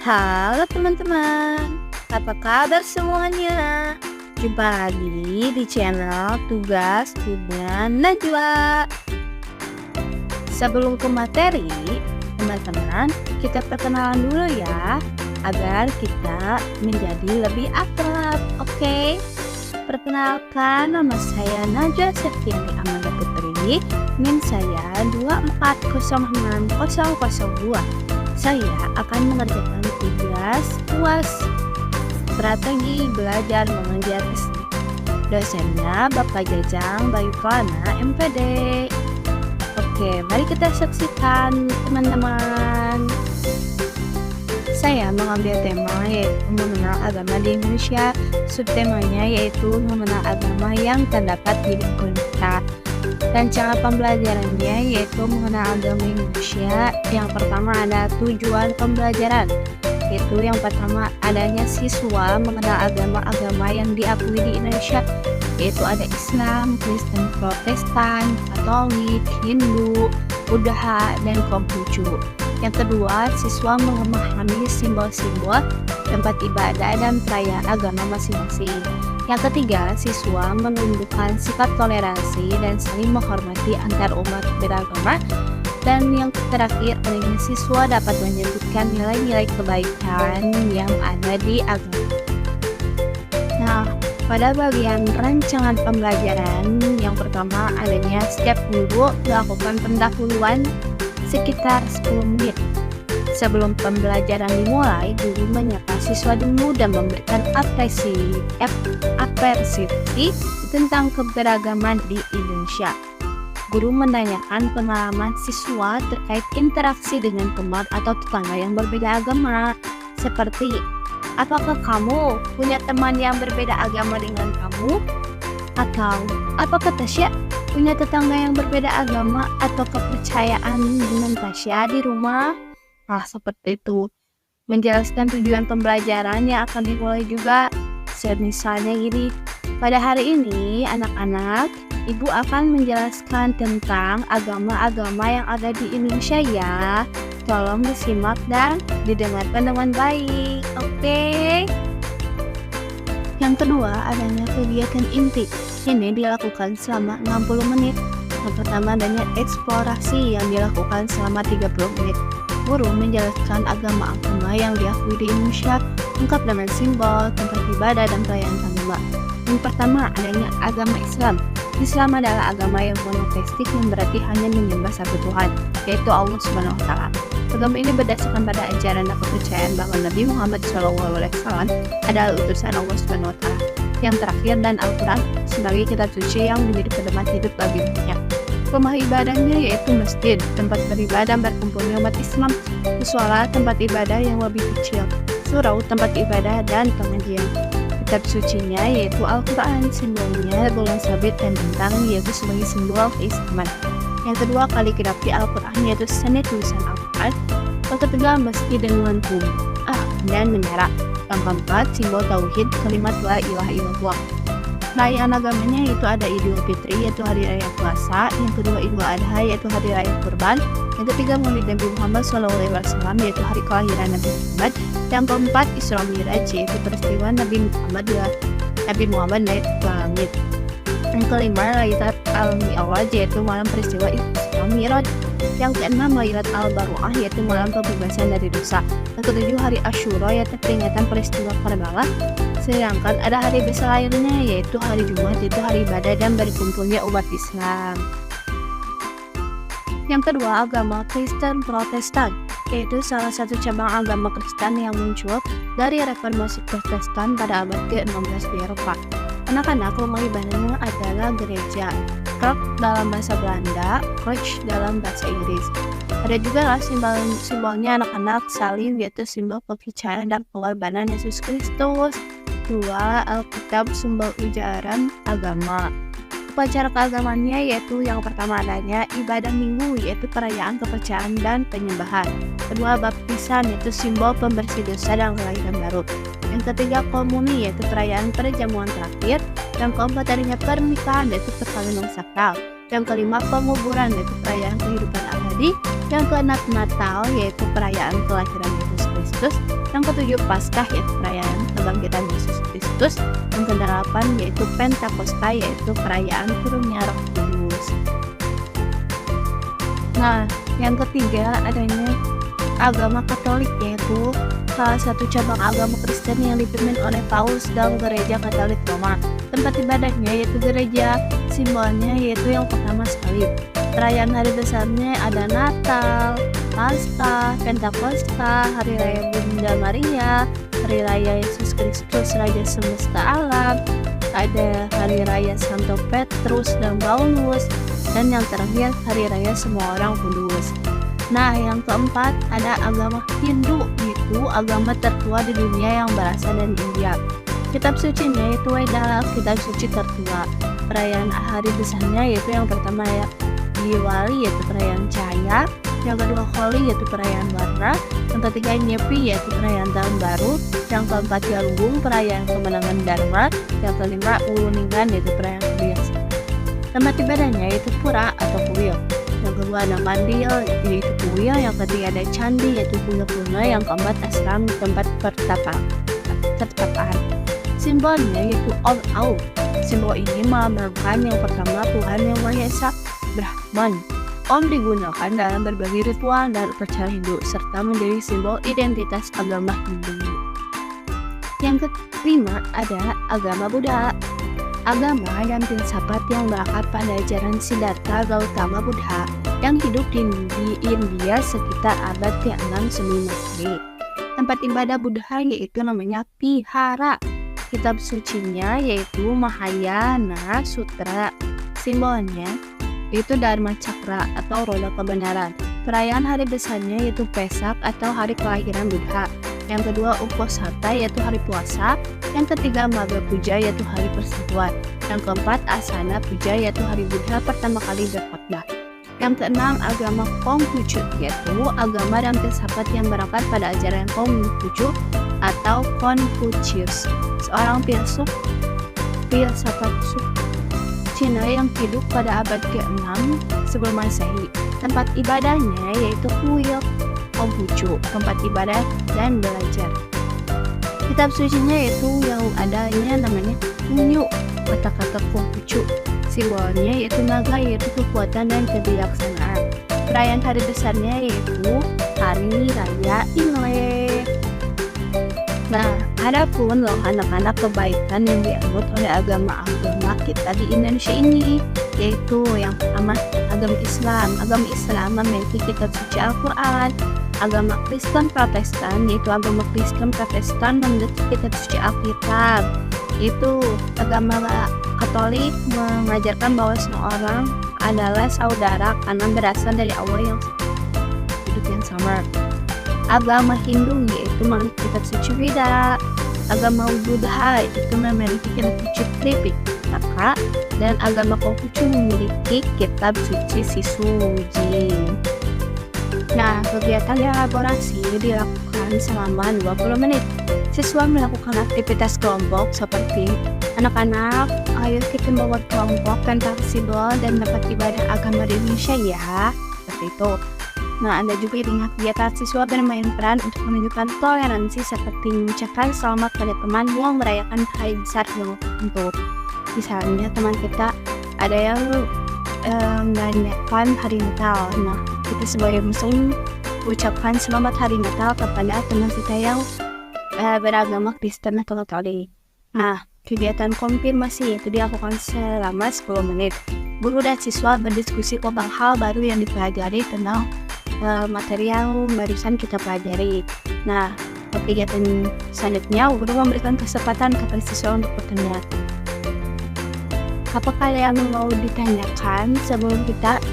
Halo teman-teman, apa kabar semuanya? Jumpa lagi di channel Tugas dengan Najwa. Sebelum ke materi, teman-teman, kita perkenalan dulu ya, agar kita menjadi lebih akrab, oke? Perkenalkan, nama saya Najwa Septiani Amanda Putri, NIM saya 2406002. Saya akan mengerjakan tugas UAS Strategi Belajar Mengejar SD. Dosennya Bapak Jajang Bayu Kelana MPD. Oke, mari kita saksikan teman-teman. Saya mengambil tema yaitu mengenal agama di Indonesia. Subtemanya yaitu mengenal agama yang terdapat di lingkungan kita. Dan cara pembelajarannya yaitu mengenal agama Indonesia. Yang pertama ada tujuan pembelajaran, yaitu yang pertama adanya siswa mengenal agama-agama yang diakui di Indonesia, yaitu ada Islam, Kristen, Protestan, Katolik, Hindu, Buddha, dan Konghucu. Yang kedua, siswa memahami simbol-simbol tempat ibadah dan perayaan agama masing-masing. Yang ketiga, siswa menunjukkan sikap toleransi dan saling menghormati antar umat beragama. Dan yang terakhir, adanya siswa dapat menyebutkan nilai-nilai kebaikan yang ada di agama. Nah, pada bagian rancangan pembelajaran, yang pertama adanya setiap guru melakukan pendahuluan sekitar 10 menit. Sebelum pembelajaran dimulai, guru menyapa siswa dulu dan memberikan apresiasi tentang keberagaman di Indonesia. Guru menanyakan pengalaman siswa terkait interaksi dengan teman atau tetangga yang berbeda agama. Seperti, apakah kamu punya teman yang berbeda agama dengan kamu? Atau, apakah Tasya punya tetangga yang berbeda agama atau kepercayaan dengan Tasya di rumah? Nah, seperti itu. Menjelaskan tujuan pembelajaran yang akan dimulai juga. Misalnya gini, pada hari ini anak-anak, Ibu akan menjelaskan tentang agama-agama yang ada di Indonesia ya. Tolong disimak dan didengarkan dengan baik, oke? Yang kedua, adanya kegiatan inti. Ini dilakukan selama 60 menit. Yang pertama adanya eksplorasi yang dilakukan selama 30 menit. Guru menjelaskan agama-agama yang diakui di Indonesia, lengkap dengan simbol, tempat ibadah, dan perayaan agama. Yang pertama adanya agama Islam. Islam adalah agama yang monoteistik yang berarti hanya menyembah satu Tuhan, yaitu Allah Subhanahu wa Ta'ala. Agama ini berdasarkan pada ajaran dan kepercayaan bahwa Nabi Muhammad SAW adalah utusan Allah Subhanahu wa Ta'ala. Yang terakhir dan Al-Quran sebagai kitab suci yang menjadi pedoman hidup bagi dunia. Rumah ibadahnya yaitu masjid, tempat beribadah berkumpulnya umat Islam, mushola, tempat ibadah yang lebih kecil, surau, tempat ibadah, dan pengajian. Kitab sucinya yaitu Al-Quran, simbolnya bulan sabit dan bintang yaitu sebagai simbol keislaman. Yang kedua, kaligrafi Al-Quran yaitu seni tulisan Al-Quran. Yang ketiga, masjid dengan dan menara. Yang keempat, simbol tauhid, kalimat la ilaha illallah. Perayaan agamanya yaitu ada Idul Fitri yaitu hari raya puasa, yang kedua Idul Adha yaitu hari raya kurban, yang ketiga Maulid Nabi Muhammad SAW yaitu hari kelahiran Nabi Muhammad, yang keempat Isra Miraj yaitu peristiwa Nabi Muhammad naik ke langit, yang kelima Lailatul Al-Mi'raj yaitu malam peristiwa Isra Miraj, yang keenam Lailatul Al-Baruah yaitu malam pembebasan dari dosa, yang ketujuh hari Asyura yaitu peringatan peristiwa Karbala. Sedangkan ada hari besar lainnya yaitu hari Jumat, yaitu hari ibadah dan berkumpulnya umat Islam. Yang kedua, agama Kristen Protestan, yaitu salah satu cabang agama Kristen yang muncul dari reformasi Protestan pada abad ke-16 di Eropa. Anak-anak rumah ibadahnya adalah gereja, kerk dalam bahasa Belanda, kerk dalam bahasa Inggris. Ada juga simbolnya anak-anak salib yaitu simbol kepercayaan dan pengorbanan Yesus Kristus. Dua, Alkitab simbol ujaran agama. Upacara keagamannya yaitu yang pertama adanya ibadah minggu yaitu perayaan kepercayaan dan penyembahan. Kedua, baptisan yaitu simbol pembersih dosa dan kelahiran baru. Yang ketiga, komuni yaitu perayaan perjamuan terakhir. Yang keempat adanya pernikahan yaitu perkawinan sakral. Yang kelima, penguburan yaitu perayaan kehidupan abadi. Yang keenam, Natal yaitu perayaan kelahiran Yesus Kristus. Kristus. Yang ketujuh Paskah yaitu perayaan kebangkitan Yesus Kristus. Yang kedelapan yaitu Pentakosta yaitu perayaan turunnya Roh Kudus. Nah, yang ketiga adanya agama Katolik yaitu salah satu cabang agama Kristen yang dipimpin oleh Paus dan Gereja Katolik Roma. Tempat ibadahnya yaitu gereja, simbolnya yaitu yang pertama salib. Perayaan hari besarnya ada Natal, Paskah, Pentakosta, Hari Raya Bunda Maria, Hari Raya Yesus Kristus Raja Semesta Alam, ada Hari Raya Santo Petrus dan Paulus, dan yang terakhir Hari Raya Semua Orang Kudus. Nah, yang keempat ada agama Hindu, yaitu agama tertua di dunia yang berasal dari India. Kitab sucinya yaitu adalah kitab suci tertua. Perayaan hari besarnya yaitu yang pertama ya Diwali yaitu perayaan cahaya, yang kedua Holi yaitu perayaan warna, yang ketiga Nyepi yaitu perayaan tahun baru, yang keempat Galunggung perayaan kemenangan Dharma, yang kelima Uluninggan yaitu perayaan kebiasaan. Tempat ibadahnya yaitu pura atau kuil. Yang kedua ada mandil yaitu kuil, yang ketiga ada candi yaitu kuil kuno, yang keempat ashram tempat pertapaan. Simbolnya yaitu Om. Simbol ini melambangkan yang pertama Tuhan Yang Maha Esa, Brahman. Om digunakan dalam berbagai ritual dan upacara Hindu serta menjadi simbol identitas agama Hindu. Yang kelima ada agama Buddha. Agama dan filsafat yang berakar pada ajaran Siddhartha Gautama Buddha yang hidup di India sekitar abad ke-6 sebelum Masehi. Tempat ibadah Buddha yaitu namanya Vihara. Kitab sucinya yaitu Mahayana Sutra. Simbolnya yaitu Dharma Cakra atau roda kebenaran. Perayaan hari besarnya yaitu Pesak atau hari kelahiran Buddha. Yang kedua Uposatha yaitu hari puasa. Yang ketiga Magha Puja yaitu hari persekutuan. Yang keempat Asana Puja yaitu hari Buddha pertama kali berkhotbah. Yang keenam agama Konghucu yaitu agama dan filsafat yang berangkat pada ajaran Konghucu atau Confucius, seorang filsuf Cina yang hidup pada abad ke-6 sebelum Masehi. Tempat ibadahnya yaitu kuil Konghucu, tempat ibadah dan belajar. Kitab sucinya yaitu yang adanya namanya Hunyu, kata-kata Konghucu. Simbolnya yaitu naga yaitu kekuatan dan kebijaksanaan. Perayaan hari besarnya yaitu Hari Raya Imlek. Nah, ada pun loh anak-anak kebaikan yang dianut oleh agama-agama kita di Indonesia ini, yaitu yang pertama agama Islam. Agama Islam memiliki kitab suci Al-Quran. Agama Kristen Protestan yaitu agama Kristen Protestan memiliki kitab suci Alkitab. Itu agama Katolik mengajarkan bahwa seorang adalah saudara karena berasal dari Allah yang hidup yang sama. Agama Hindu yaitu memiliki kitab suci Veda. Agama Buddha itu memiliki kitab suci Tripitaka, dan agama Konghucu memiliki kitab suci Sisuji. Nah, kegiatan elaborasi dilakukan selama 20 menit. Siswa melakukan aktivitas kelompok seperti anak-anak, ayo kita membuat kelompok tentang simbol dan tempat ibadah agama di Indonesia ya, seperti itu. Nah, ada juga dengan kegiatan siswa bermain peran untuk menunjukkan toleransi seperti mengucapkan selamat pada teman yang merayakan hari besar yang tertentu. Misalnya teman kita ada yang merayakan hari Natal. Nah, kita sebagai muslim ucapkan selamat hari Natal kepada teman kita yang beragama Kristen atau Katolik. Nah, kegiatan konfirmasi itu dilakukan selama 10 menit. Guru dan siswa berdiskusi tentang hal baru yang dipelajari tentang materi yang barusan kita pelajari. Nah, kegiatan selanjutnya guru memberikan kesempatan kepada siswa untuk bertanya. Apakah yang mau ditanyakan sebelum kita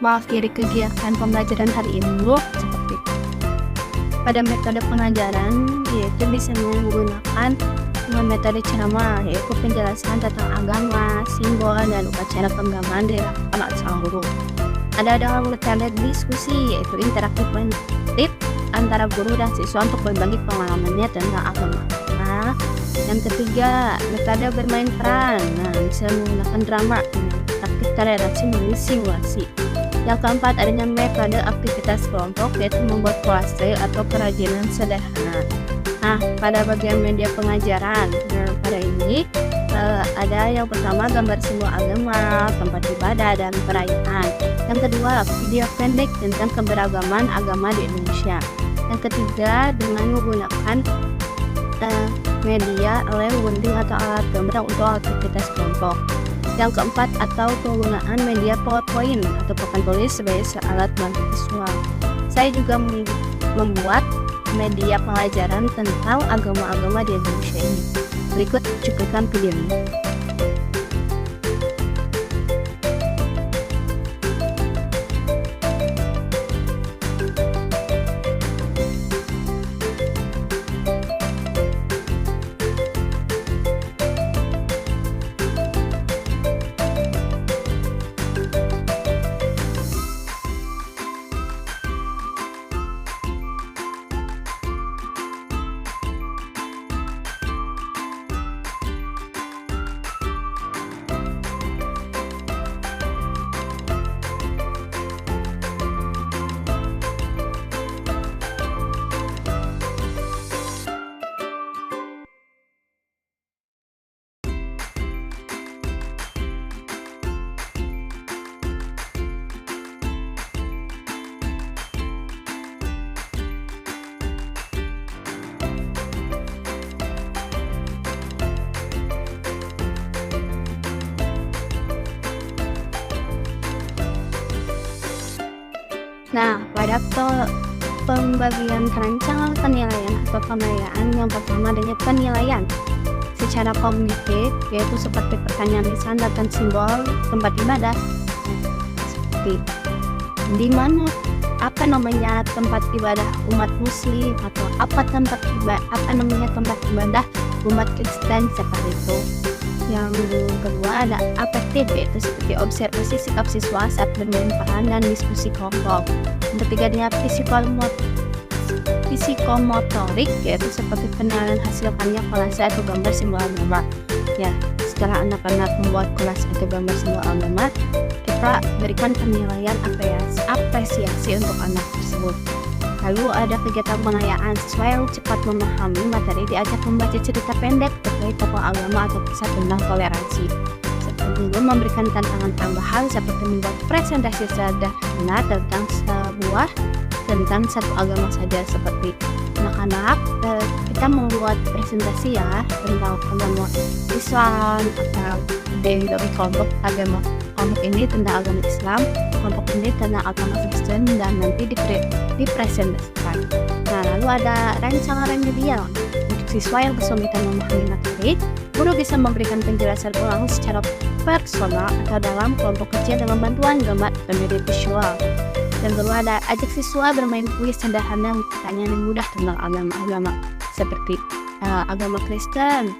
mengakhiri kegiatan pembelajaran hari ini? Seperti itu. Pada metode pengajaran yaitu bisa menggunakan metode ceramah, yaitu penjelasan tentang agama, simbol, dan upacara keagamaan dilakukan oleh sang guru. Ada dalam metode diskusi yaitu interaktif antara guru dan siswa untuk berbagi pengalamannya tentang agama. Nah, yang ketiga metode bermain peran. Nah, bisa menggunakan drama, taktik toleransi melalui simulasi. Yang keempat, adanya metode aktivitas kelompok, yaitu membuat kolase atau kerajinan sederhana. Nah, pada bagian media pengajaran, pada ini ada yang pertama gambar simbol agama, tempat ibadah, dan perayaan. Yang kedua, video pendek tentang keberagaman agama di Indonesia. Yang ketiga, dengan menggunakan media lem gunting atau alat gambar untuk aktivitas kelompok. Yang keempat, atau penggunaan media PowerPoint atau papan tulis sebagai alat bantu visual. Saya juga membuat media pelajaran tentang agama-agama di Indonesia ini. Berikut cuplikan videonya. Nah, pada pembagian rancangan penilaian atau penilaian, yang pertama adanya penilaian secara kognitif, yaitu seperti pertanyaan lisan dan simbol tempat ibadah. Seperti di mana, apa namanya tempat ibadah umat muslim, atau apa namanya tempat ibadah umat Kristen, seperti itu. Yang kedua ada afektif, yaitu seperti observasi sikap siswa saat bermain peran dan diskusi kelompok. Yang ketiga ada psikomotorik, yaitu seperti penilaian hasil karya kolase atau gambar simbol agama. Ya, setelah anak-anak membuat kolase atau gambar simbol agama, kita berikan penilaian apresiasi untuk anak tersebut. Lalu ada kegiatan penayaan, siswa yang cepat memahami materi diajak membaca cerita pendek terkait tokoh agama atau kisah tentang toleransi. Seperti itu memberikan tantangan tambahan seperti membuat presentasi sederhana tentang satu agama saja. Seperti anak-anak, kita membuat presentasi ya tentang agama Islam atau dari kelompok agama. Kelompok ini tentang agama Islam, kelompok ini tentang agama Kristen, dan nanti dipresentasikan. Nah, lalu ada rancangan remedial. Untuk siswa yang kesulitan memahami materi, guru bisa memberikan penjelasan ulang secara personal atau dalam kelompok kecil dengan bantuan gambar dan media visual. Dan kedua ada ajak siswa bermain kuis sederhana pertanyaan yang mudah tentang agama-agama seperti agama Kristen,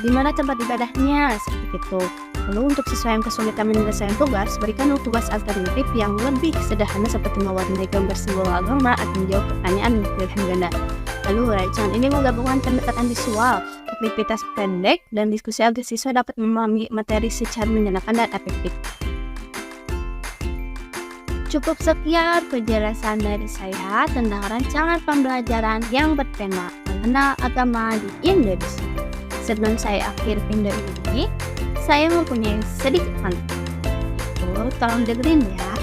di mana tempat ibadahnya, seperti itu. Lalu untuk siswa yang kesulitan menyelesaikan tugas, berikan tugas alternatif yang lebih sederhana seperti mewarnai gambar simbol agama atau menjawab pertanyaan pilihan ganda. Lalu rancangan ini menggabungkan pendekatan visual, aktivitas pendek, dan diskusi agar siswa dapat memahami materi secara menyenangkan dan efektif. Cukup sekian penjelasan dari saya tentang rancangan pembelajaran yang bertema mengenal agama di Indonesia. Sebelum saya akhiri video ini, saya mempunyai sedikit pantun. Tolong dengerin ya.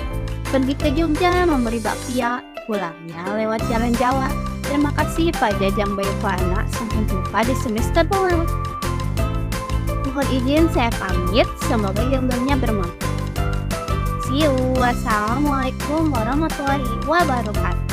Pergi ke Jogja memberi bakpia, pulangnya lewat jalan Jawa. Terima kasih Pak Jajang Bayukwana. Sampai jumpa di semester baru. Mohon izin saya pamit. Semoga ilmunya bermanfaat. See you. Wassalamualaikum warahmatullahi wabarakatuh.